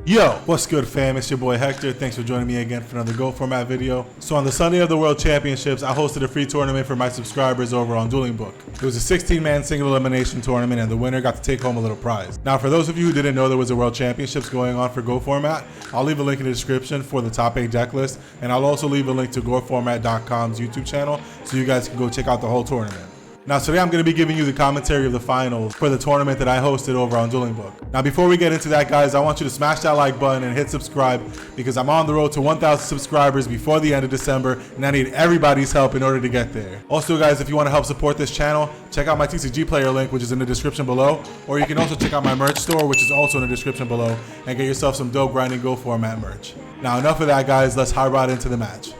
Yo, what's good fam? It's your boy Hector. Thanks for joining me again for another GoatFormat video. So on the Sunday of the World Championships, I hosted a free tournament for my subscribers over on Dueling Book. It was a 16-man single elimination tournament and the winner got to take home a little prize. Now for those of you who didn't know there was a World Championships going on for GoatFormat, I'll leave a link in the description for the top 8 deck list, and I'll also leave a link to GoatFormat.com's YouTube channel so you guys can go check out the whole tournament. Now today I'm going to be giving you the commentary of the finals for the tournament that I hosted over on Dueling Book. Now before we get into that guys, I want you to smash that like button and hit subscribe because I'm on the road to 1,000 subscribers before the end of December and I need everybody's help in order to get there. Also guys, if you want to help support this channel, check out my TCG player link which is in the description below, or you can also check out my merch store which is also in the description below and get yourself some dope grinding Go format merch. Now enough of that guys, let's hop right into the match.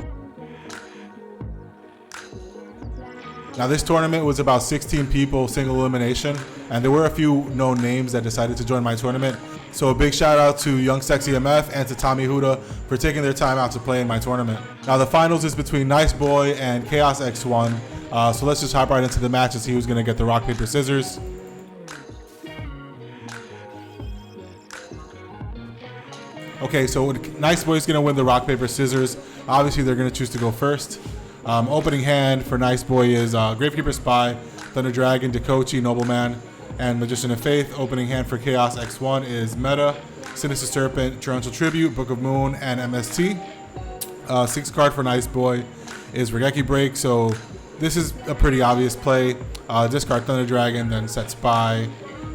Now this tournament was about 16 people, single elimination, and there were a few known names that decided to join my tournament. So a big shout out to Young Sexy MF and to Tommy Huda for taking their time out to play in my tournament. Now the finals is between Nice Boy and Chaos X1. So let's just hop right into the match and see who's gonna get the rock, paper, scissors. Okay, so Nice Boy is gonna win the rock, paper, scissors. Obviously they're gonna choose to go first. Opening hand for Nice Boy is Gravekeeper Spy, Thunder Dragon, Dekochi, Nobleman, and Magician of Faith. Opening hand for Chaos X1 is Meta, Sinister Serpent, Torrential Tribute, Book of Moon, and MST. 6th card for Nice Boy is Regeki Break, so this is a pretty obvious play. Discard Thunder Dragon, then set Spy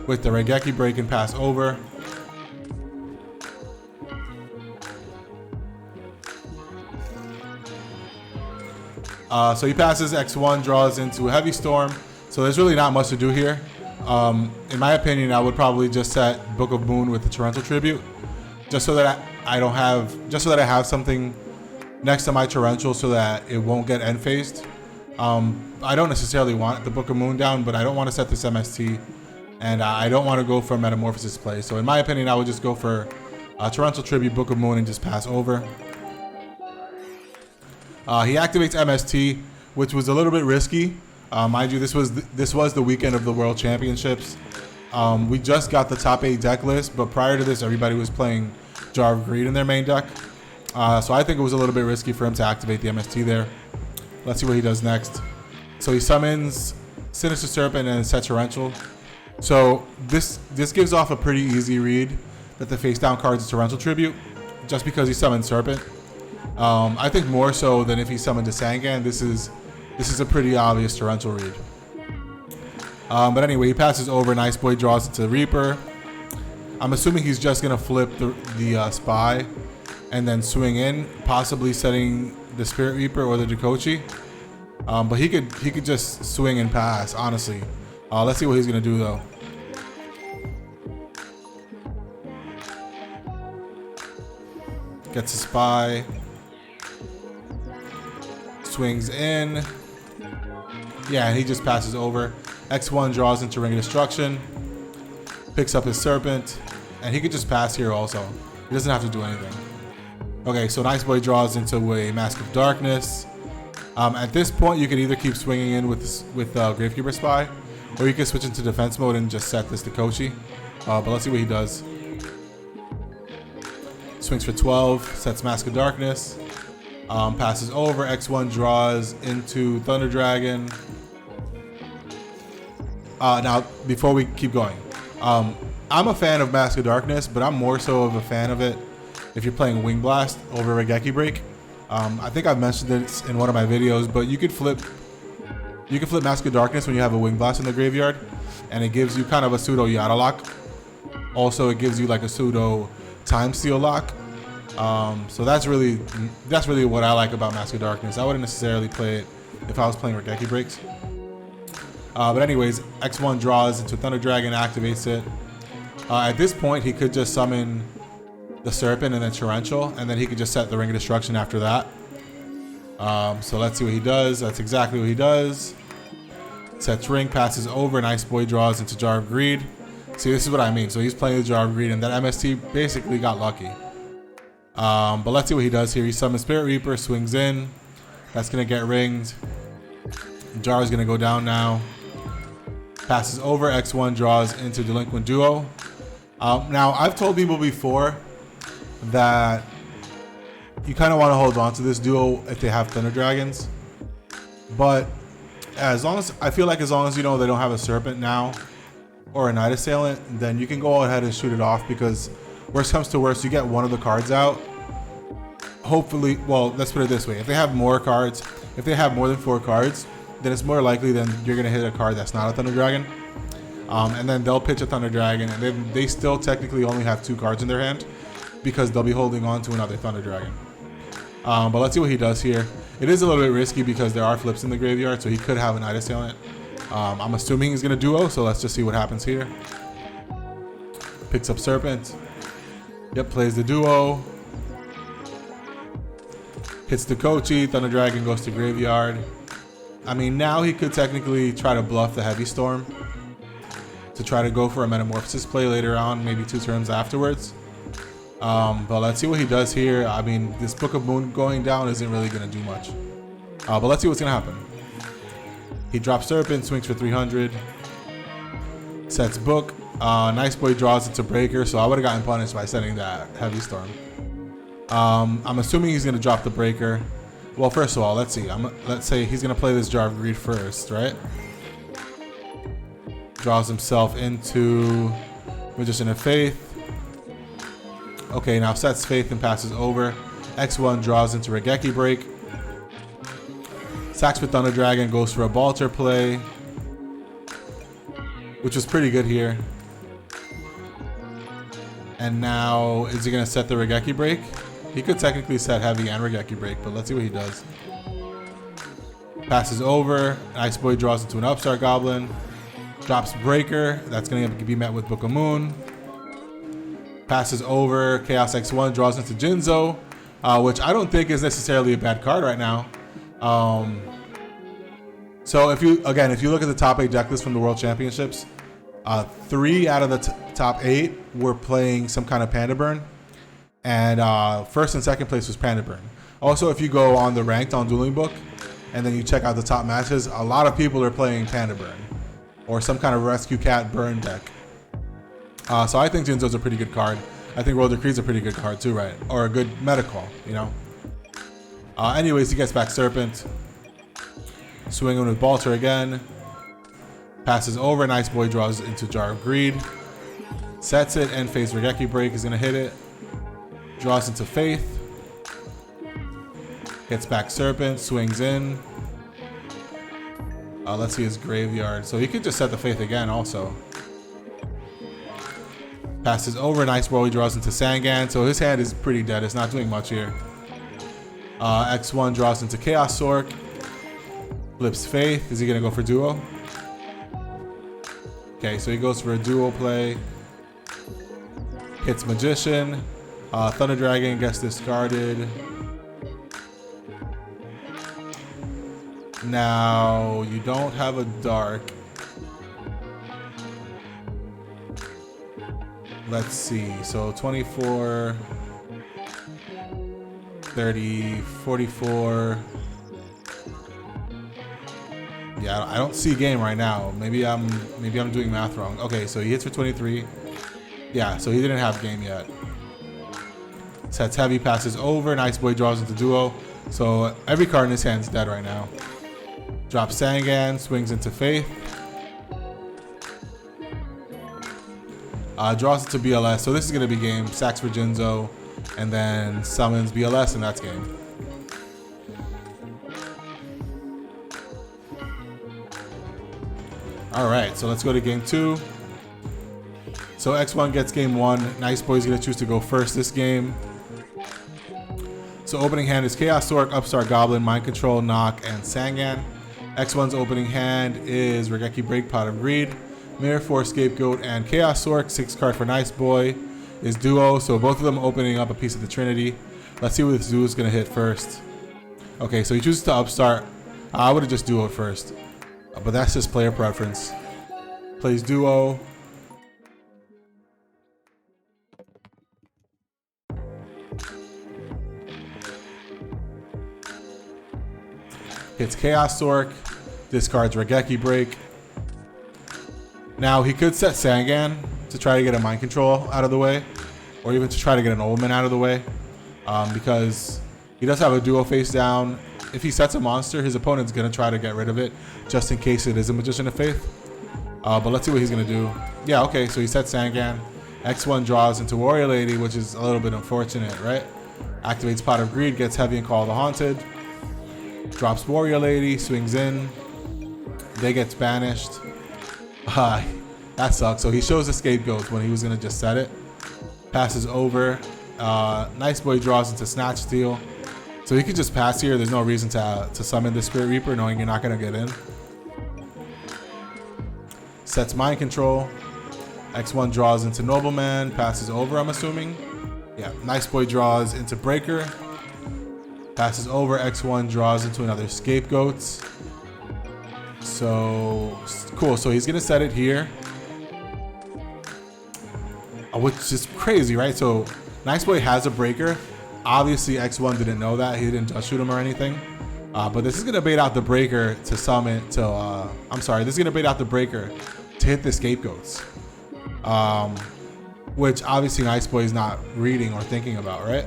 with the Regeki Break and pass over. So he passes X1, draws into Heavy Storm. So there's really not much to do here. In my opinion, I would probably just set Book of Moon with the Torrential Tribute, just so that I have something next to my Torrential so that it won't get end phased. I don't necessarily want the Book of Moon down, but I don't want to set this MST, and I don't want to go for Metamorphosis play. So in my opinion, I would just go for Torrential Tribute, Book of Moon, and just pass over. He activates MST, which was a little bit risky. Mind you, this was the weekend of the World Championships. We just got the top 8 deck list, but prior to this, everybody was playing Jar of Greed in their main deck. So I think it was a little bit risky for him to activate the MST there. Let's see what he does next. So he summons Sinister Serpent and sets Torrential. So this gives off a pretty easy read that the face down card is Torrential Tribute, just because he summoned Serpent. I think more so than if he summoned a Sangan. This is a pretty obvious Torrential read. But anyway, he passes over. Nice Boy draws into Reaper. I'm assuming he's just gonna flip the Spy and then swing in, possibly setting the Spirit Reaper or the Dekochi. But he could just swing and pass, honestly. Let's see what he's gonna do though. Gets a Spy. Swings in. Yeah, and he just passes over. X1 draws into Ring of Destruction. Picks up his Serpent. And he could just pass here also. He doesn't have to do anything. Okay, so Nice Boy draws into a Mask of Darkness. At this point, you can either keep swinging in with Gravekeeper Spy, or you can switch into defense mode and just set this to Kochi. But let's see what he does. Swings for 12, sets Mask of Darkness. Passes over. X1 draws into Thunder Dragon. Now, before we keep going, I'm a fan of Mask of Darkness, but I'm more so of a fan of it if you're playing Wing Blast over Regeki Break. I think I've mentioned this in one of my videos, but you could flip Mask of Darkness when you have a Wing Blast in the graveyard, and it gives you kind of a pseudo Yada lock. Also, it gives you like a pseudo Time Seal lock. So that's really what I like about Mask of Darkness. I wouldn't necessarily play it if I was playing Regeki Breaks. But anyways, X1 draws into Thunder Dragon, activates it. At this point, he could just summon the Serpent and then Torrential, and then he could just set the Ring of Destruction after that. So let's see what he does. That's exactly what he does. Sets Ring, passes over. Nice Boy draws into Jar of Greed. See, this is what I mean. So he's playing the Jar of Greed, and that MST basically got lucky. But let's see what he does here. He summons Spirit Reaper, swings in. That's going to get ringed. Jar is going to go down now. Passes over. X1 draws into Delinquent Duo. Now, I've told people before that you kind of want to hold on to this duo if they have Thunder Dragons. But as long as, I feel like as long as you know they don't have a Serpent now or a Night Assailant, then you can go ahead and shoot it off, because worst comes to worst, you get one of the cards out. Hopefully, well, let's put it this way. If they have more cards, if they have more than 4 cards, then it's more likely than you're going to hit a card that's not a Thunder Dragon. And then they'll pitch a Thunder Dragon, and then they still technically only have 2 cards in their hand, because they'll be holding on to another Thunder Dragon. But let's see what he does here. It is a little bit risky because there are flips in the graveyard, so he could have a Night Assailant. I'm assuming he's going to duo, so let's just see what happens here. Picks up Serpent. Yep, plays the duo. Hits the Kochi. Thunder Dragon goes to graveyard. I mean, now he could technically try to bluff the Heavy Storm to try to go for a Metamorphosis play later on, maybe 2 turns afterwards. But let's see what he does here. I mean, this Book of Moon going down isn't really going to do much. But let's see what's going to happen. He drops Serpent, swings for 300. Sets Book. Nice Boy draws it to Breaker, so I would have gotten punished by setting that Heavy Storm. I'm assuming he's going to drop the Breaker. Well, first of all, let's see. Let's say he's going to play this Jar of Greed first, right? Draws himself into Magician of Faith. Okay, now sets Faith and passes over. X1 draws into Regeki Break. Sacks with Thunder Dragon, goes for a Balter play, which was pretty good here. And now, is he going to set the Regeki Break? He could technically set Heavy and Regeki Break, but let's see what he does. Passes over. Ice Boy draws into an Upstart Goblin. Drops Breaker. That's going to be met with Book of Moon. Passes over. Chaos X1 draws into Jinzo, which I don't think is necessarily a bad card right now. So if you look at the top 8 deck list from the World Championships, 3 out of the top 8 were playing some kind of Panda Burn, and first and second place was Panda Burn. Also, if you go on the ranked on Dueling Book, and then you check out the top matches, a lot of people are playing Panda Burn or some kind of Rescue Cat Burn deck. So I think Jinzo's a pretty good card. I think World Decree's a pretty good card too, right? Or a good meta call, you know? Anyways, he gets back Serpent. Swinging with Balter again. Passes over. Nice Boy draws into Jar of Greed. Sets it and Faith's Regeki Break is going to hit it. Draws into Faith. Gets back Serpent. Swings in. Let's see his graveyard. So he could just set the Faith again also. Passes over. Nice Boy draws into Sangan. So his hand is pretty dead. It's not doing much here. X1 draws into Chaos Sork. Flips Faith. Is he going to go for duo? Okay, so he goes for a duo play. Hits Magician. Thunder Dragon gets discarded. Now, you don't have a Dark. Let's see. So 24, 30, 44. Yeah, I don't see game right now. Maybe I'm doing math wrong. Okay, so he hits for 23. Yeah, so he didn't have game yet. Sets Heavy, passes over. Nice Boy draws into duo. So every card in his hand is dead right now. Drops Sangan, swings into Faith. Draws it to BLS. So this is going to be game. Sacks for Jinzo, and then summons BLS, and that's game. Alright, so let's go to game 2. So X1 gets game 1. Nice Boy's going to choose to go first this game. So opening hand is Chaos Sork, Upstart Goblin, Mind Control, Knock, and Sangan. X1's opening hand is Regeki Break, Pot of Greed, Mirror Force, Scapegoat, and Chaos Sork. 6 card for Nice Boy is duo, so both of them opening up a piece of the Trinity. Let's see what this duo is going to hit first. Okay, so he chooses to Upstart. I would have just duoed first. But that's just player preference. Plays duo. Hits Chaos Sork. Discards Regeki Break. Now he could set Sangan to try to get a Mind Control out of the way. or even to try to get an Oldman out of the way, because he does have a duo face down. If he sets a monster, his opponent's going to try to get rid of it, just in case it is a Magician of Faith. But let's see what he's going to do. Yeah, okay, so he sets Sangan. X1 draws into Warrior Lady, which is a little bit unfortunate, right? Activates Pot of Greed, gets Heavy and Call the Haunted. Drops Warrior Lady, swings in. They get banished. That sucks. So he shows the Scapegoat when he was going to just set it. Passes over. Nice Boy draws into Snatch Steal. So he could just pass here. There's no reason to summon the Spirit Reaper, knowing you're not going to get in. Sets Mind Control. X1 draws into Nobleman. Passes over, I'm assuming. Yeah, Nice Boy draws into Breaker. Passes over. X1 draws into another Scapegoat. So, cool. So he's going to set it here. Which is crazy, right? So, Nice Boy has a Breaker. Obviously, X1 didn't know that. He didn't just shoot him or anything. But this is going to bait out the Breaker to summon to... I'm sorry. This is going to bait out the Breaker to hit the Scapegoats. Which obviously Nice Boy is not reading or thinking about, right?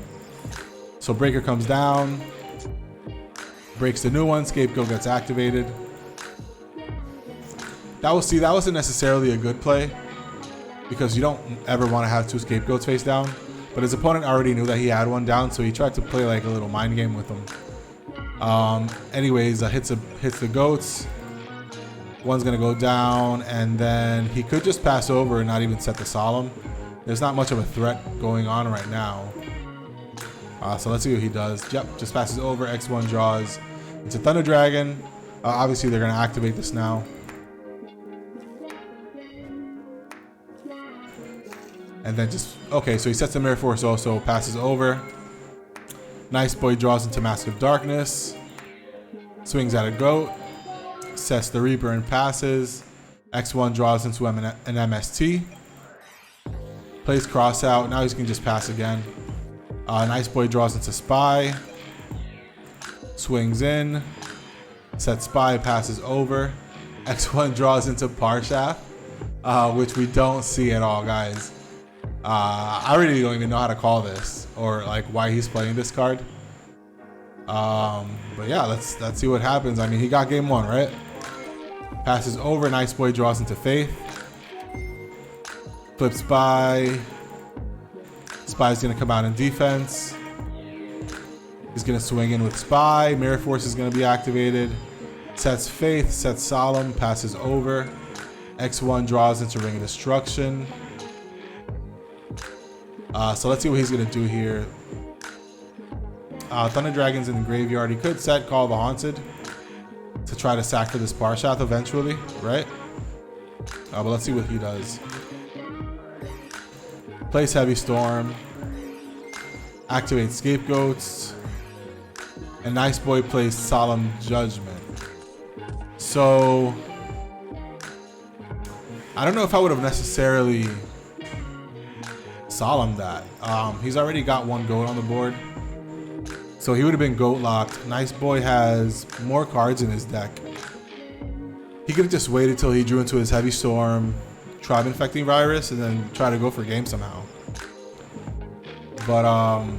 So Breaker comes down. Breaks the new one. Scapegoat gets activated. That wasn't necessarily a good play, because you don't ever want to have two Scapegoats face down. But his opponent already knew that he had one down, so he tried to play like a little mind game with him. Anyways, hits the goats. One's gonna go down, and then he could just pass over and not even set the Solemn. There's not much of a threat going on right now. So let's see what he does. Yep, just passes over. X1 draws into Thunder Dragon. Obviously, they're gonna activate this now. And then just, okay, so he sets the Mirror Force also, passes over. Nice Boy draws into Mask of Darkness. Swings at a Goat. Sets the Reaper and passes. X1 draws into an MST. Plays Cross out. Now he can just pass again. Nice Boy draws into Spy. Swings in. Sets Spy, passes over. X1 draws into Parshath, which we don't see at all, guys. I really don't even know how to call this, or like why he's playing this card. But yeah, let's see what happens. I mean, he got game one, right? Passes over. Nice Boy draws into Faith. Flips Spy. Spy's gonna come out in defense. He's gonna swing in with Spy. Mirror Force is gonna be activated. Sets Faith. Sets Solemn. Passes over. X1 draws into Ring of Destruction. So let's see what he's gonna do here. Thunder Dragon's in the graveyard. He could set Call the Haunted to try to sack for this Parshath eventually, right? But let's see what he does. Plays Heavy Storm. Activates Scapegoats. And Nice Boy plays Solemn Judgment. So I don't know if I would have necessarily Solemn that. He's already got one goat on the board, so he would have been goat locked. Nice Boy has more cards in his deck. He could have just waited till he drew into his Heavy Storm, Tribe Infecting Virus, and then try to go for game somehow. But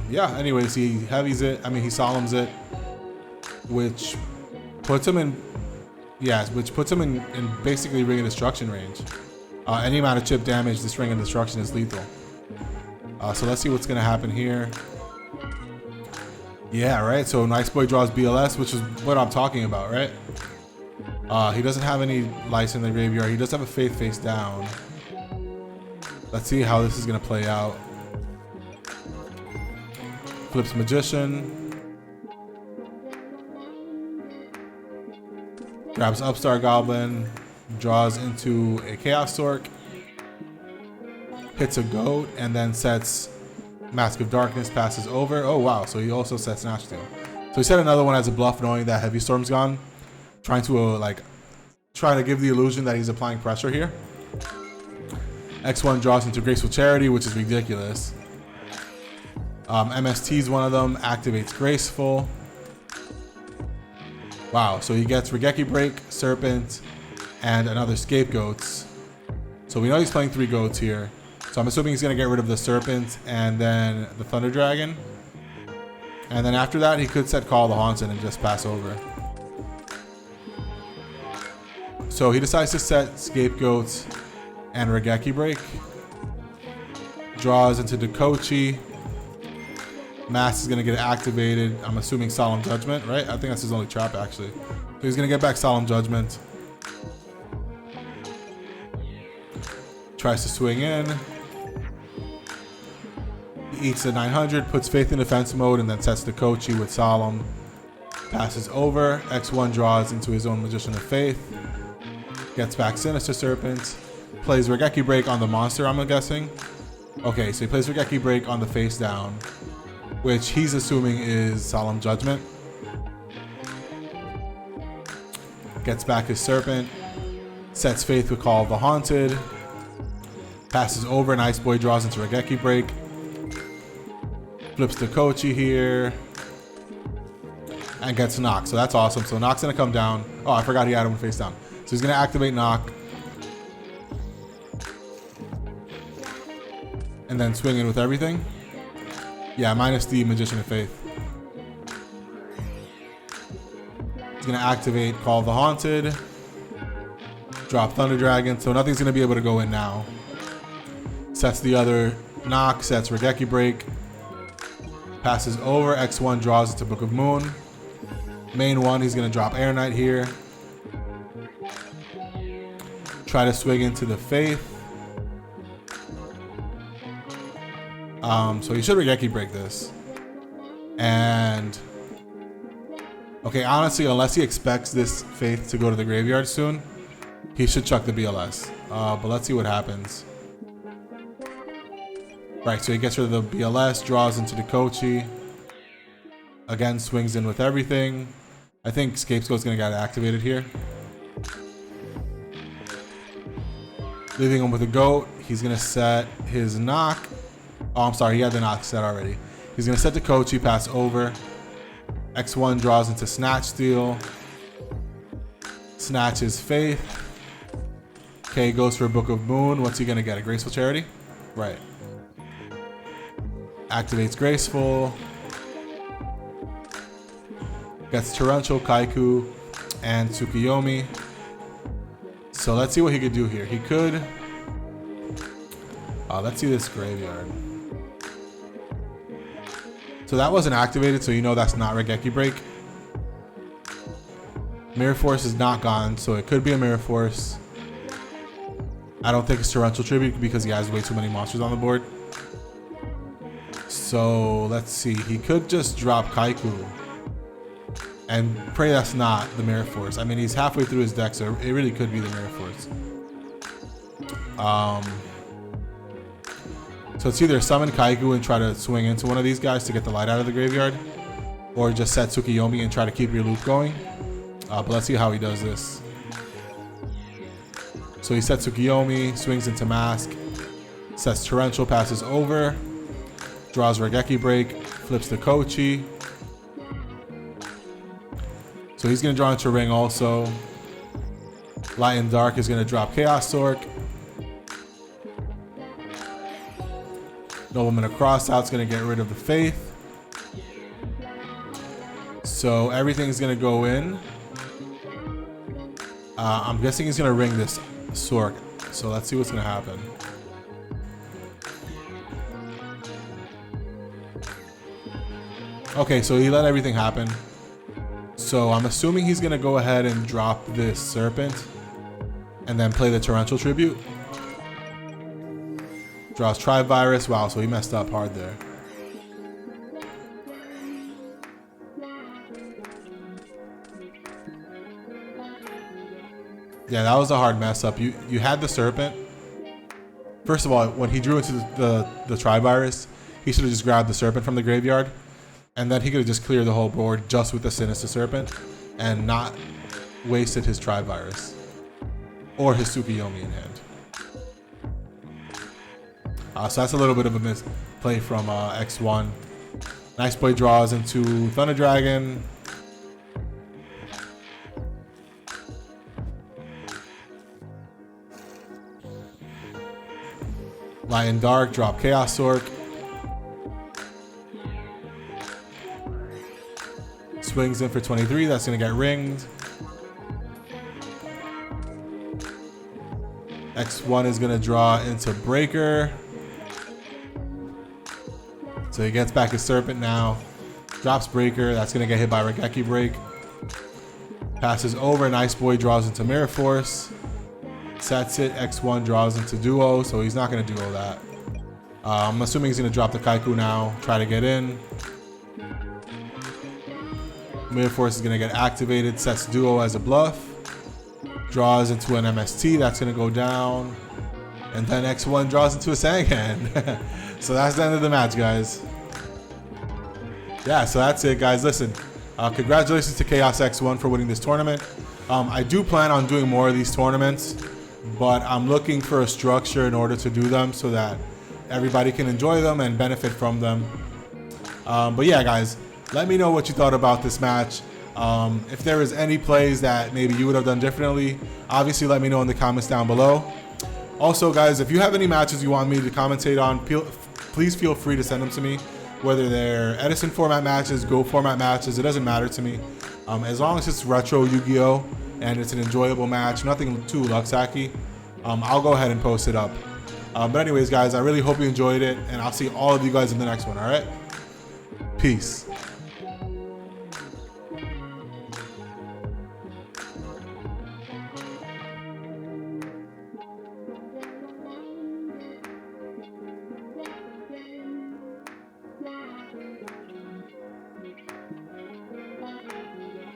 yeah, anyways, he heavies it. I mean, he solemns it, which puts him in, in basically Ring of Destruction range. Any amount of chip damage, this Ring of Destruction is lethal. So let's see what's gonna happen here. Yeah, right. So Nice Boy draws BLS, which is what I'm talking about, right? He doesn't have any lights in the graveyard. He does have a Faith face down. Let's see how this is gonna play out. Flips Magician. Grabs Upstart Goblin. Draws into a Chaos Orc. Hits a Goat, and then sets Mask of Darkness, passes over. Oh wow, so he also sets Snatch Steal. So he set another one as a bluff, knowing that Heavy Storm's gone. Trying to give the illusion that he's applying pressure here. X1 draws into Graceful Charity, which is ridiculous. MST's one of them, activates Graceful. Wow, so he gets Regeki Break, Serpent, and another Scapegoats. So we know he's playing 3 goats here. So I'm assuming he's going to get rid of the Serpent and then the Thunder Dragon. And then after that, he could set Call of the Haunted and just pass over. So he decides to set Scapegoat and Regeki Break. Draws into Dekochi. Mask is going to get activated. I'm assuming Solemn Judgment, right? I think that's his only trap, actually. So he's going to get back Solemn Judgment. Tries to swing in. He eats the 900, puts Faith in defense mode, and then sets Dekochi with Solemn. Passes over. X1 draws into his own Magician of Faith. Gets back Sinister Serpent. Plays Regeki Break on the monster, I'm guessing. Okay, so he plays Regeki Break on the face down, which he's assuming is Solemn Judgment. Gets back his Serpent. Sets Faith with Call of the Haunted. Passes over, and Ice Boy draws into Regeki Break. Flips Dekochi here. And gets knocked, so that's awesome. So Knock's gonna come down. Oh, I forgot he had him face down. So he's gonna activate Knock. And then swing in with everything. Yeah, minus the Magician of Faith. He's gonna activate Call of the Haunted. Drop Thunder Dragon, so nothing's gonna be able to go in now. Sets the other Knock, sets Regeki Break. Passes over, X1 draws into Book of Moon. Main one, he's gonna drop Air Knight here. Try to swing into the Faith. So he should Regeki Break this. And okay, honestly, unless he expects this Faith to go to the graveyard soon, he should chuck the BLS. But let's see what happens. Right, so he gets rid of the BLS, draws into Dekochi. Again, swings in with everything. I think Scapegoat's gonna get activated here. Leaving him with a Goat. He's gonna set his Knock. Oh, I'm sorry, he had the Knock set already. He's gonna set Dekochi, pass over. X1 draws into Snatch Steal. Snatches Faith. Okay, goes for Book of Moon. What's he gonna get? A Graceful Charity? Right. Activates Graceful. Gets Torrential, Kaiku, and Tsukiyomi. So let's see what he could do here. He could... let's see this graveyard. So that wasn't activated, so you know that's not Regeki Break. Mirror Force is not gone, so it could be a Mirror Force. I don't think it's Torrential Tribute because he has way too many monsters on the board. So let's see. He could just drop Kaiku and pray that's not the Mirror Force. I mean, he's halfway through his deck, so it really could be the Mirror Force. So it's either summon Kaiku and try to swing into one of these guys to get the light out of the graveyard, or just set Tsukiyomi and try to keep your loop going. But let's see how he does this. So he sets Tsukiyomi, swings into Mask, sets Torrential, passes over, draws Regeki Break, flips the Kochi. So he's going to draw into Ring also. Light and Dark is going to drop Chaos Sork. Nobleman of Crossout's going to get rid of the Faith. So everything's going to go in. I'm guessing he's going to ring this Sork. So let's see what's going to happen. Okay, so he let everything happen. So I'm assuming he's going to go ahead and drop this Serpent and then play the Torrential Tribute. Draws Tri-Virus. Wow, so he messed up hard there. Yeah, that was a hard mess up. You had the Serpent. First of all, when he drew into the Tri-Virus, he should have just grabbed the Serpent from the graveyard. And then he could have just cleared the whole board just with the Sinister Serpent and not wasted his Tri-Virus or his Tsukiyomi in hand. So that's a little bit of a misplay from X1. Nice Boy draws into Thunder Dragon. Light and Dark, drop Chaos Orc. Swings in for 23, that's gonna get ringed. X1 is gonna draw into Breaker. So he gets back his Serpent now. Drops Breaker, that's gonna get hit by Regeki Break. Passes over, Nice Boy draws into Mirror Force. Sets it, X1 draws into Duo, so he's not gonna duo that. I'm assuming he's gonna drop the Kaiku now, try to get in. Mirror Force is gonna get activated, sets Duo as a bluff. Draws into an MST, that's gonna go down. And then X1 draws into a Sangan. So that's the end of the match, guys. Yeah, so that's it, guys. Listen, congratulations to Chaos X1 for winning this tournament. I do plan on doing more of these tournaments, but I'm looking for a structure in order to do them so that everybody can enjoy them and benefit from them. But yeah, guys, let me know what you thought about this match. If there is any plays that maybe you would have done differently, obviously let me know in the comments down below. Also, guys, if you have any matches you want me to commentate on, please feel free to send them to me. Whether they're Edison format matches, Go format matches, it doesn't matter to me. As long as it's retro Yu-Gi-Oh! And it's an enjoyable match, nothing too Luxacky, I'll go ahead and post it up. But anyways, guys, I really hope you enjoyed it, and I'll see all of you guys in the next one, alright? Peace.